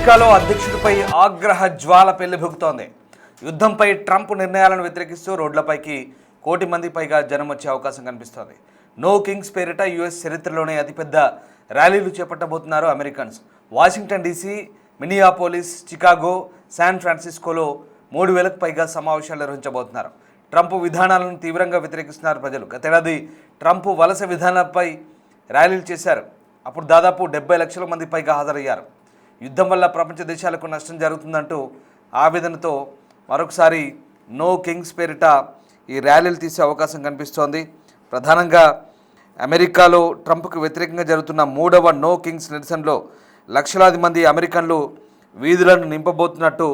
అమెరికాలో అధ్యక్షుడిపై ఆగ్రహ జ్వాల పెళ్లిబుకుతోంది. యుద్ధంపై ట్రంప్ నిర్ణయాలను వ్యతిరేకిస్తూ రోడ్లపైకి 1 కోటి మంది పైగా జనం వచ్చే అవకాశం కనిపిస్తోంది. నో కింగ్స్ పేరిట యుఎస్ చరిత్రలోనే అతిపెద్ద ర్యాలీలు చేపట్టబోతున్నారు Americans. Washington DC, Minneapolis, Chicago, శాన్ ఫ్రాన్సిస్కోలో 3,000కు పైగా సమావేశాలు నిర్వహించబోతున్నారు. ట్రంప్ విధానాలను తీవ్రంగా వ్యతిరేకిస్తున్నారు ప్రజలు. గతేడాది ట్రంప్ వలస విధానాలపై ర్యాలీలు చేశారు. అప్పుడు దాదాపు 70 లక్షల మంది పైగా హాజరయ్యారు. యుద్ధం వల్ల ప్రపంచ దేశాలకు నష్టం జరుగుతుందంటూ ఆవేదనతో మరొకసారి నో కింగ్స్ పేరిట ఈ ర్యాలీలు తీసే అవకాశం కనిపిస్తోంది. ప్రధానంగా అమెరికాలో ట్రంప్కు వ్యతిరేకంగా జరుగుతున్న 3వ నో కింగ్స్ నిరసనలో లక్షలాది మంది అమెరికన్లు వీధులను నింపబోతున్నట్టు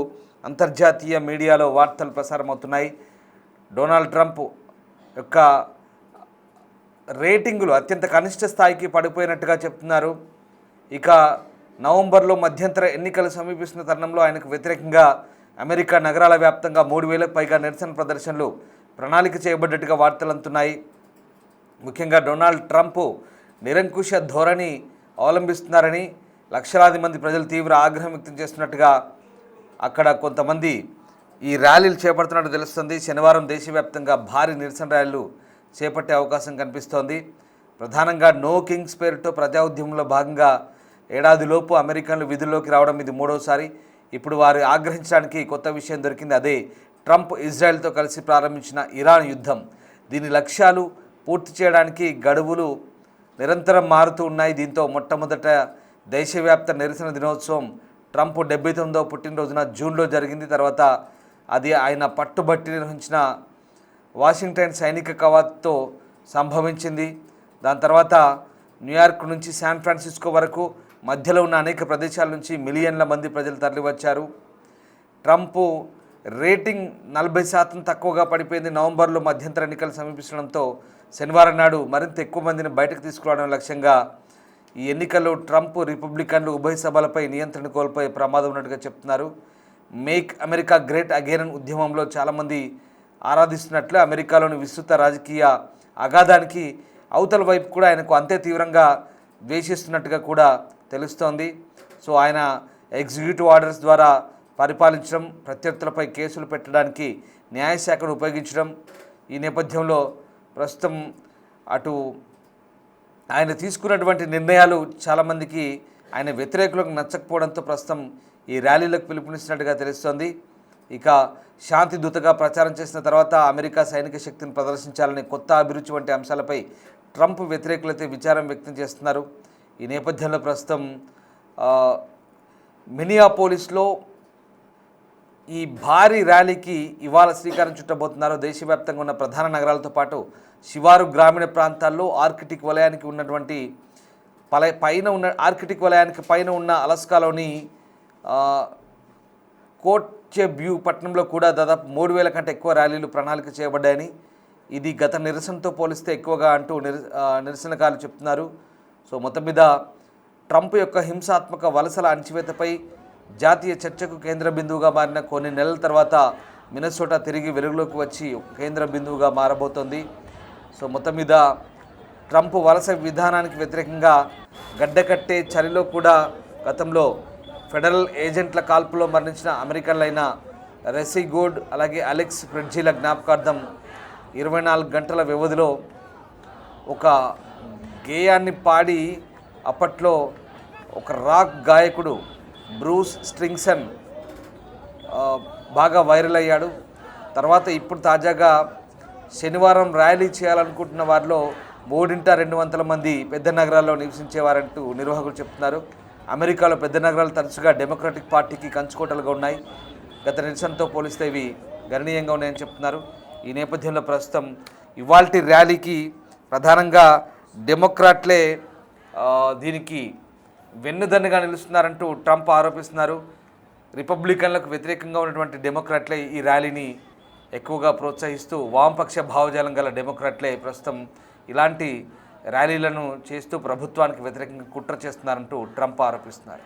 అంతర్జాతీయ మీడియాలో వార్తలు ప్రసారమవుతున్నాయి. డొనాల్డ్ ట్రంప్ యొక్క రేటింగులు అత్యంత కనిష్ట స్థాయికి పడిపోయినట్టుగా చెప్తున్నారు. ఇక నవంబర్లో మధ్యంతర ఎన్నికలు సమీపిస్తున్న తరుణంలో ఆయనకు వ్యతిరేకంగా అమెరికా నగరాల వ్యాప్తంగా 3,000కు పైగా నిరసన ప్రదర్శనలు ప్రణాళిక చేయబడ్డట్టుగా వార్తలు అందుతున్నాయి. ముఖ్యంగా డొనాల్డ్ ట్రంప్ నిరంకుశ ధోరణి అవలంబిస్తున్నారని లక్షలాది మంది ప్రజలు తీవ్ర ఆగ్రహం వ్యక్తం చేస్తున్నట్టుగా అక్కడ కొంతమంది ఈ ర్యాలీలు చేపడుతున్నట్టు తెలుస్తుంది. శనివారం దేశవ్యాప్తంగా భారీ నిరసన ర్యాలీలు చేపట్టే అవకాశం కనిపిస్తోంది. ప్రధానంగా నో కింగ్స్ పేరుతో ప్రజా ఉద్యమంలో భాగంగా ఏడాదిలోపు అమెరికన్లు విధుల్లోకి రావడం ఇది 3వసారి. ఇప్పుడు వారు ఆగ్రహించడానికి కొత్త విషయం దొరికింది. అదే ట్రంప్ ఇజ్రాయెల్తో కలిసి ప్రారంభించిన ఇరాన్ యుద్ధం. దీని లక్ష్యాలు పూర్తి చేయడానికి గడువులు నిరంతరం మారుతూ ఉన్నాయి. దీంతో మొట్టమొదట దేశవ్యాప్త నిరసన దినోత్సవం ట్రంప్ 79వ పుట్టినరోజున జూన్లో జరిగింది. తర్వాత అది ఆయన పట్టుబట్టి నిర్వహించిన వాషింగ్టన్ సైనిక కవాతుతో సంభవించింది. దాని తర్వాత న్యూయార్క్ నుంచి శాన్ ఫ్రాన్సిస్కో వరకు మధ్యలో ఉన్న అనేక ప్రదేశాల నుంచి మిలియన్ల మంది ప్రజలు తరలివచ్చారు. ట్రంప్ రేటింగ్ 40% తక్కువగా పడిపోయింది. నవంబర్లో మధ్యంతర ఎన్నికలు సమీపిస్తుండడంతో శనివారం నాడు మరింత ఎక్కువ మందిని బయటకు తీసుకురావడం లక్ష్యంగా ఈ ఎన్నికల్లో ట్రంప్ రిపబ్లికన్లు ఉభయ సభలపై నియంత్రణ కోల్పోయే ప్రమాదం ఉన్నట్టుగా చెప్తున్నారు. మేక్ అమెరికా గ్రేట్ అగైన్ ఉద్యమంలో చాలామంది ఆరాధిస్తున్నట్లు అమెరికాలోని విస్తృత రాజకీయ అగాధానికి అవతల వైపు కూడా ఆయనకు అంతే తీవ్రంగా ద్వేషిస్తున్నట్టుగా కూడా తెలుస్తోంది. సో ఆయన ఎగ్జిక్యూటివ్ ఆర్డర్స్ ద్వారా పరిపాలించడం, ప్రత్యర్థులపై కేసులు పెట్టడానికి న్యాయశాఖను ఉపయోగించడం, ఈ నేపథ్యంలో ప్రస్తుతం అటు ఆయన తీసుకున్నటువంటి నిర్ణయాలు చాలామందికి ఆయన వ్యతిరేకులకు నచ్చకపోవడంతో ప్రస్తుతం ఈ ర్యాలీలకు పిలుపునిస్తున్నట్టుగా తెలుస్తోంది. ఇక శాంతి దూతగా ప్రచారం చేసిన తర్వాత అమెరికా సైనిక శక్తిని ప్రదర్శించాలని కొత్త అభిరుచి వంటి అంశాలపై ట్రంప్ వ్యతిరేకులైతే విచారం వ్యక్తం చేస్తున్నారు. ఈ నేపథ్యంలో ప్రస్తుతం మినియాపోలిస్లో ఈ భారీ ర్యాలీకి ఇవాళ శ్రీకారం చుట్టబోతున్నారు. దేశవ్యాప్తంగా ఉన్న ప్రధాన నగరాలతో పాటు శివారు గ్రామీణ ప్రాంతాల్లో ఆర్కిటిక్ వలయానికి ఉన్నటువంటి ఆర్కిటిక్ వలయానికి పైన ఉన్న అలస్కాలోని కోట్చెబ్యూ పట్టణంలో కూడా దాదాపు 3,000 కంటే ఎక్కువ ర్యాలీలు ప్రణాళిక చేయబడ్డాయని, ఇది గత నిరసనతో పోలిస్తే ఎక్కువగా అంటూ నిరసనకారులు చెప్తున్నారు. సో మొత్తం మీద ట్రంప్ యొక్క హింసాత్మక వలసల అణచివేతపై జాతీయ చర్చకు కేంద్ర బిందువుగా మారిన కొన్ని నెలల తర్వాత మినసోటా తిరిగి వెలుగులోకి వచ్చి కేంద్ర బిందువుగా మారబోతోంది. సో మొత్తం మీద ట్రంప్ వలస విధానానికి వ్యతిరేకంగా గడ్డకట్టే చలిలో కూడా గతంలో ఫెడరల్ ఏజెంట్ల కాల్పులో మరణించిన అమెరికన్లైన రెసీ గోడ్ అలాగే అలెక్స్ ఫ్రెడ్జీల జ్ఞాపకార్థం 24 గంటల వ్యవధిలో ఒక గేయాన్ని పాడి అప్పట్లో ఒక రాక్ గాయకుడు బ్రూస్ స్ప్రింగ్సన్ బాగా వైరల్ అయ్యాడు. తర్వాత ఇప్పుడు తాజాగా శనివారం ర్యాలీ చేయాలనుకుంటున్న వారిలో 200 మంది పెద్ద నగరాల్లో నివసించేవారంటూ నిర్వాహకులు చెప్తున్నారు. అమెరికాలో పెద్ద నగరాలు తరచుగా డెమోక్రటిక్ పార్టీకి కంచుకోటలుగా ఉన్నాయి. గత నిరసనతో పోలిస్తే ఇవి గణనీయంగా ఉన్నాయని చెప్తున్నారు. ఈ నేపథ్యంలో ప్రస్తుతం ఇవాల్టి ర్యాలీకి ప్రధానంగా డెమోక్రాట్లే దీనికి వెన్నుదన్నుగా నిలుస్తున్నారంటూ ట్రంప్ ఆరోపిస్తున్నారు. రిపబ్లికన్లకు వ్యతిరేకంగా ఉన్నటువంటి డెమోక్రాట్లే ఈ ర్యాలీని ఎక్కువగా ప్రోత్సహిస్తూ వామపక్ష భావజాలం గల డెమోక్రాట్లే ప్రస్తుతం ఇలాంటి ర్యాలీలను చేస్తూ ప్రభుత్వానికి వ్యతిరేకంగా కుట్ర చేస్తున్నారంటూ ట్రంప్ ఆరోపిస్తున్నారు.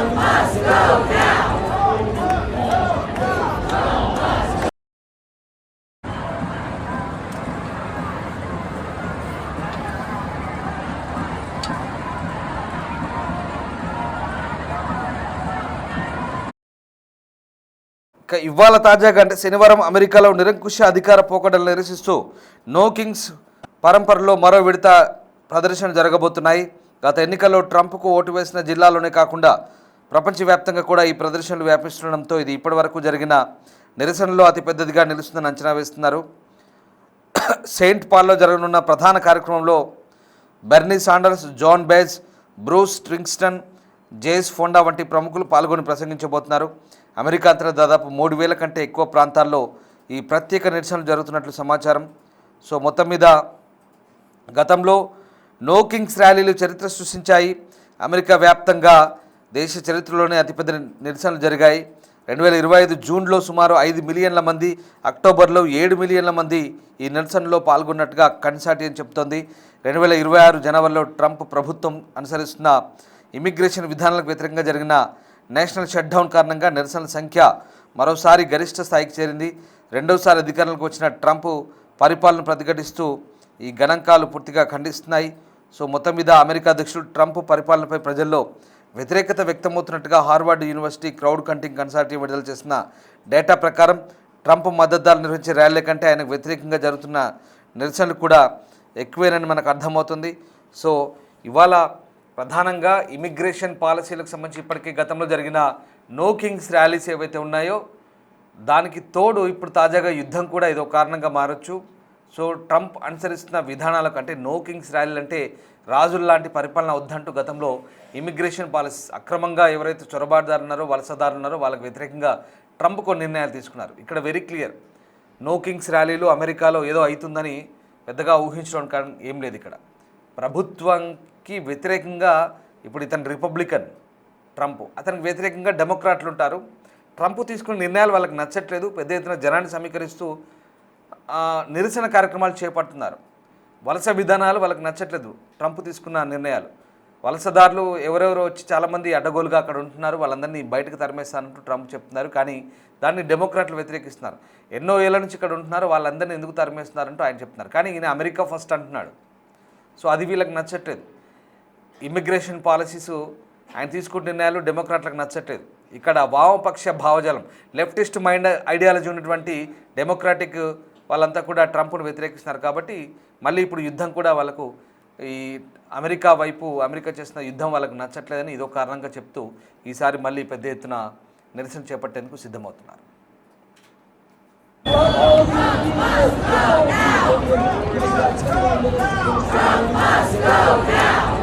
Trump! ఇక ఇవాళ తాజాగా అంటే శనివారం అమెరికాలో నిరంకుశ అధికార పోకడలు నిరసిస్తూ నో కింగ్స్ పరంపరలో మరో విడత ప్రదర్శన జరగబోతున్నాయి. గత ఎన్నికల్లో ట్రంప్కు ఓటు వేసిన జిల్లాలోనే కాకుండా ప్రపంచవ్యాప్తంగా కూడా ఈ ప్రదర్శనలు వ్యాపిస్తుండడంతో ఇది ఇప్పటివరకు జరిగిన నిరసనలో అతిపెద్దదిగా నిలుస్తుందని అంచనా వేస్తున్నారు. సెయింట్ పాల్లో జరగనున్న ప్రధాన కార్యక్రమంలో Bernie Sanders, John Baez, Bruce Springsteen, Jane Fonda వంటి ప్రముఖులు పాల్గొని ప్రసంగించబోతున్నారు. అమెరికా అంతటా దాదాపు 3,000 కంటే ఎక్కువ ప్రాంతాల్లో ఈ ప్రత్యేక నిరసనలు జరుగుతున్నట్లు సమాచారం. సో మొత్తం మీద గతంలో నో కింగ్స్ ర్యాలీలు చరిత్ర సృష్టించాయి. అమెరికా వ్యాప్తంగా దేశ చరిత్రలోనే అతిపెద్ద నిరసనలు జరిగాయి. 2025 జూన్లో సుమారు 5 మిలియన్ల మంది, అక్టోబర్లో 7 మిలియన్ల మంది ఈ నిరసనలో పాల్గొన్నట్టుగా కన్సార్టియం చెబుతోంది. 2026 జనవరిలో ట్రంప్ ప్రభుత్వం అనుసరిస్తున్న ఇమిగ్రేషన్ విధానాలకు వ్యతిరేకంగా జరిగిన నేషనల్ షట్డౌన్ కారణంగా నిరసనల సంఖ్య మరోసారి గరిష్ట స్థాయికి చేరింది. రెండోసారి అధికారంలోకి వచ్చిన ట్రంప్ పరిపాలన ప్రతిఘటిస్తూ ఈ గణాంకాలు పూర్తిగా ఖండిస్తున్నాయి. సో మొత్తం మీద అమెరికా అధ్యక్షుడు ట్రంప్ పరిపాలనపై ప్రజల్లో వ్యతిరేకత వ్యక్తమవుతున్నట్టుగా హార్వర్డ్ యూనివర్సిటీ క్రౌడ్ కంటింగ్ కన్సార్టియం విడుదల చేసిన డేటా ప్రకారం ట్రంప్ మద్దతుదారులు నిర్వహించే ర్యాలీల కంటే ఆయనకు వ్యతిరేకంగా జరుగుతున్న నిరసనలు కూడా ఎక్కువేనని మనకు అర్థమవుతుంది. సో ఇవాళ ప్రధానంగా ఇమిగ్రేషన్ పాలసీలకు సంబంధించి ఇప్పటికే గతంలో జరిగిన నో కింగ్స్ ర్యాలీస్ ఏవైతే ఉన్నాయో దానికి తోడు ఇప్పుడు తాజాగా యుద్ధం కూడా ఇదో కారణంగా మారచ్చు. సో ట్రంప్ అనుసరిస్తున్న విధానాలకు అంటే నో కింగ్స్ ర్యాలీలు అంటే రాజుల లాంటి పరిపాలన వద్దంటూ గతంలో ఇమిగ్రేషన్ పాలసీ అక్రమంగా ఎవరైతే చొరబాటుదారు ఉన్నారో, వలసదారులు ఉన్నారో వాళ్ళకి వ్యతిరేకంగా ట్రంప్ కొన్ని నిర్ణయాలు తీసుకున్నారు. ఇక్కడ వెరీ క్లియర్, నో కింగ్స్ ర్యాలీలు అమెరికాలో ఏదో అవుతుందని పెద్దగా ఊహించడం కారణం ఏం లేదు. ఇక్కడ ప్రభుత్వానికి వ్యతిరేకంగా ఇప్పుడు ఇతను రిపబ్లికన్ ట్రంప్, అతనికి వ్యతిరేకంగా డెమోక్రాట్లు ఉంటారు. ట్రంప్ తీసుకున్న నిర్ణయాలు వాళ్ళకి నచ్చట్లేదు. పెద్ద ఎత్తున జనాన్ని సమీకరిస్తూ నిరసన కార్యక్రమాలు చేపడుతున్నారు. వలస విధానాలు వాళ్ళకి నచ్చట్లేదు ట్రంప్ తీసుకున్న నిర్ణయాలు. వలసదారులు ఎవరెవరో వచ్చి చాలామంది అడ్డగోలుగా అక్కడ ఉంటున్నారు, వాళ్ళందరినీ బయటకు తరిమేస్తానంటూ ట్రంప్ చెప్తున్నారు. కానీ దాన్ని డెమోక్రాట్లు వ్యతిరేకిస్తున్నారు. ఎన్నో ఏళ్ళ నుంచి ఇక్కడ ఉంటున్నారు, వాళ్ళందరినీ ఎందుకు తరిమేస్తున్నారంటూ ఆయన చెప్తున్నారు. కానీ ఈయన అమెరికా ఫస్ట్ అంటున్నాడు. సో అది వీళ్ళకి నచ్చట్లేదు. ఇమిగ్రేషన్ పాలసీస్ ఆయన తీసుకున్న నిర్ణయాలు డెమోక్రాట్లకు నచ్చట్లేదు. ఇక్కడ వామపక్ష భావజాలం, లెఫ్టిస్ట్ మైండ్ ఐడియాలజీ ఉన్నటువంటి డెమోక్రాటిక్ వాళ్ళంతా కూడా ట్రంప్ను వ్యతిరేకిస్తున్నారు. కాబట్టి మళ్ళీ ఇప్పుడు యుద్ధం కూడా వాళ్ళకు ఈ అమెరికా చేసిన యుద్ధం వాళ్ళకు నచ్చట్లేదని ఇదో కారణంగా చెప్తూ ఈసారి మళ్ళీ పెద్ద ఎత్తున నిరసన చేపట్టేందుకు సిద్ధమవుతున్నారు.